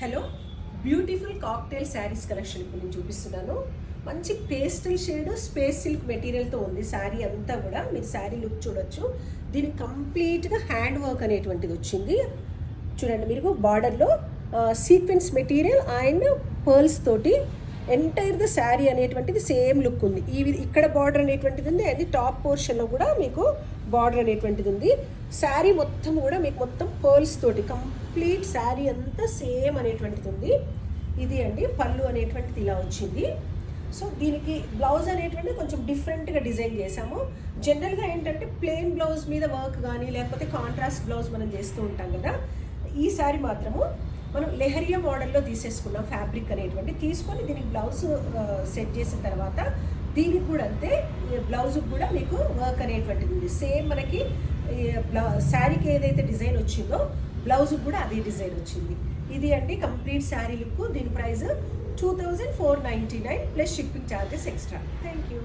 Hello, beautiful cocktail saris collection ఇప్పుడు నేను చూపిస్తున్నాను. మంచి పేస్టల్ షేడ్ స్పేస్ సిల్క్ మెటీరియల్తో ఉంది శారీ అంతా కూడా. మీరు శారీ లుక్ చూడొచ్చు. దీనికి కంప్లీట్గా హ్యాండ్ వర్క్ అనేటువంటిది వచ్చింది. చూడండి, మీరు బార్డర్లో సీక్వెన్స్ మెటీరియల్ అండ్ పర్ల్స్ తోటి ఎంటైర్ ద శారీ అనేటువంటిది సేమ్ లుక్ ఉంది. ఇక్కడ బార్డర్ అనేటువంటిది ఉంది, అది టాప్ పోర్షన్లో కూడా మీకు బార్డర్ అనేటువంటిది ఉంది. శారీ మొత్తం కూడా మీకు మొత్తం పర్ల్స్ తోటి కంప్లీట్ శారీ అంతా సేమ్ అనేటువంటిది ఉంది. ఇది అండి పళ్ళు అనేటువంటిది ఇలా వచ్చింది. సో దీనికి బ్లౌజ్ అనేటువంటిది కొంచెం డిఫరెంట్గా డిజైన్ చేసాము. జనరల్గా ఏంటంటే ప్లెయిన్ బ్లౌజ్ మీద వర్క్ కానీ లేకపోతే కాంట్రాస్ట్ బ్లౌజ్ మనం చేస్తూ ఉంటాం కదా. ఈ శారీ మాత్రము మనం లెహరియా మోడల్లో తీసేసుకున్నాం. ఫ్యాబ్రిక్ అనేటువంటి తీసుకొని దీనికి బ్లౌజ్ సెట్ చేసిన తర్వాత దీనికి కూడా అంతే, బ్లౌజ్కి కూడా మీకు వర్క్ అనేటువంటిది ఉంది. సేమ్ మనకి శారీకి ఏదైతే డిజైన్ వచ్చిందో బ్లౌజ్కి కూడా అదే డిజైన్ వచ్చింది. ఇది అండి కంప్లీట్ శారీ లుక్. దీని price 2499 plus shipping charges extra. Thank you.